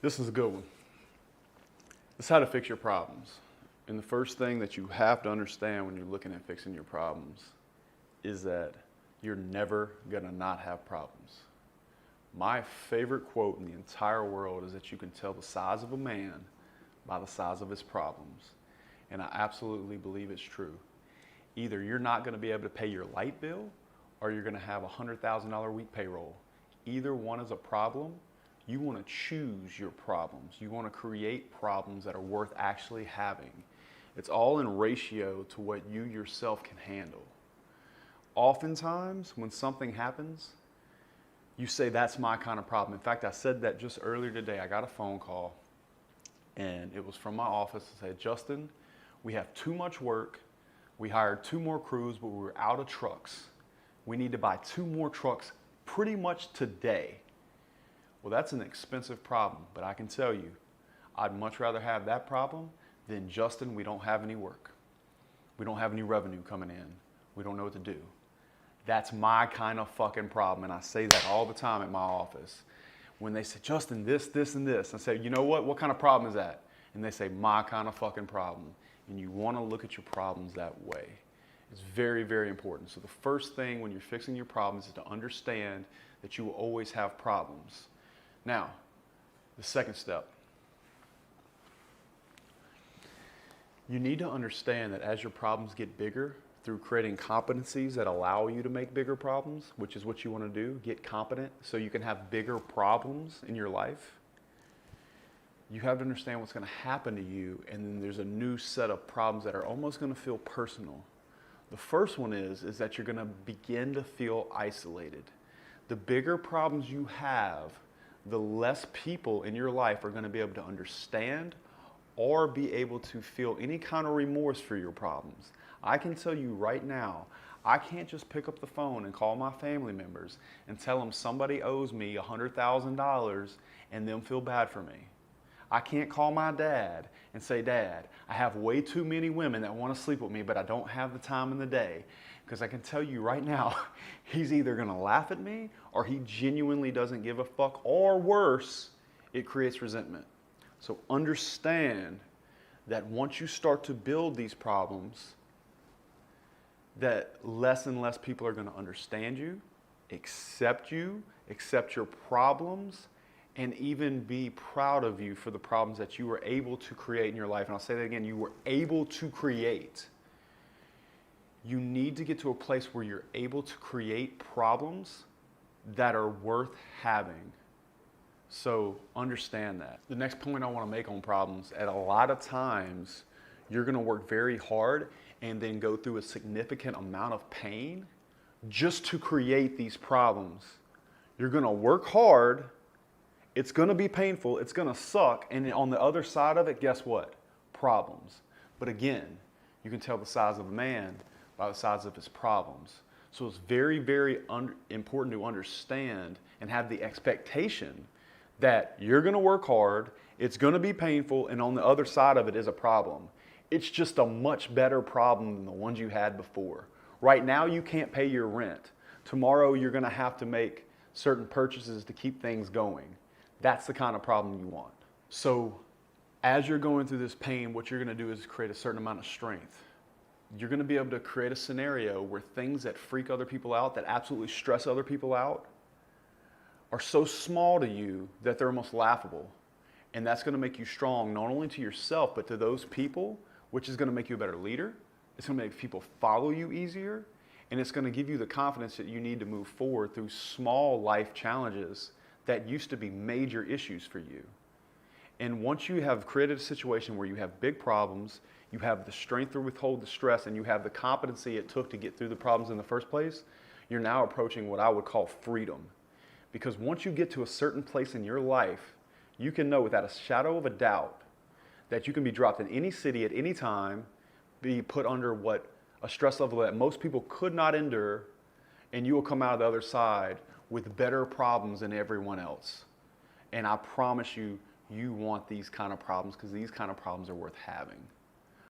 This is a good one. It's how to fix your problems. And the first thing that you have to understand when you're looking at fixing your problems is that you're never gonna not have problems. My favorite quote in the entire world is that you can tell the size of a man by the size of his problems. And I absolutely believe it's true. Either you're not gonna be able to pay your light bill or you're gonna have a $100,000 a week payroll. Either one is a problem. You wanna choose your problems. You wanna create problems that are worth actually having. It's all in ratio to what you yourself can handle. Oftentimes, when something happens, you say, that's my kind of problem. In fact, I said that just earlier today. I got a phone call, and it was from my office. It said, Justin, we have too much work. We hired 2 more crews, but we were out of trucks. We need to buy 2 more trucks pretty much today. Well, that's an expensive problem, but I can tell you, I'd much rather have that problem than, Justin, we don't have any work. We don't have any revenue coming in. We don't know what to do. That's my kind of fucking problem, and I say that all the time at my office. When they say, Justin, this, and this, I say, you know what? What kind of problem is that? And they say, my kind of fucking problem. And you want to look at your problems that way. It's very, very important. So the first thing when you're fixing your problems is to understand that you will always have problems. Now, the second step. You need to understand that as your problems get bigger, through creating competencies that allow you to make bigger problems, which is what you want to do, get competent so you can have bigger problems in your life, you have to understand what's going to happen to you, and then there's a new set of problems that are almost going to feel personal. The first one is that you're going to begin to feel isolated. The bigger problems you have, the less people in your life are going to be able to understand or be able to feel any kind of remorse for your problems. I can tell you right now, I can't just pick up the phone and call my family members and tell them somebody owes me $100,000 and them feel bad for me. I can't call my dad and say, Dad, I have way too many women that want to sleep with me, but I don't have the time in the day. Because I can tell you right now, he's either going to laugh at me or he genuinely doesn't give a fuck, or worse, it creates resentment. So understand that once you start to build these problems, that less and less people are going to understand you, accept your problems, and even be proud of you for the problems that you were able to create in your life. And I'll say that again, you were able to create. You need to get to a place where you're able to create problems that are worth having. So understand that. The next point I want to make on problems, at a lot of times, you're going to work very hard and then go through a significant amount of pain just to create these problems. You're going to work hard. It's going to be painful. It's going to suck. And on the other side of it, guess what? Problems. But again, you can tell the size of a man by the size of his problems. So it's very, very important to understand and have the expectation that you're going to work hard, it's going to be painful, and on the other side of it is a problem. It's just a much better problem than the ones you had before. Right now, you can't pay your rent. Tomorrow, you're going to have to make certain purchases to keep things going. That's the kind of problem you want. So as you're going through this pain, what you're going to do is create a certain amount of strength. You're going to be able to create a scenario where things that freak other people out, that absolutely stress other people out, are so small to you that they're almost laughable. And that's going to make you strong, not only to yourself, but to those people, which is going to make you a better leader. It's going to make people follow you easier. And it's going to give you the confidence that you need to move forward through small life challenges that used to be major issues for you. And once you have created a situation where you have big problems, you have the strength to withhold the stress, and you have the competency it took to get through the problems in the first place, you're now approaching what I would call freedom. Because once you get to a certain place in your life, you can know without a shadow of a doubt that you can be dropped in any city at any time, be put under what a stress level that most people could not endure, and you will come out of the other side with better problems than everyone else. And I promise you, you want these kind of problems because these kind of problems are worth having.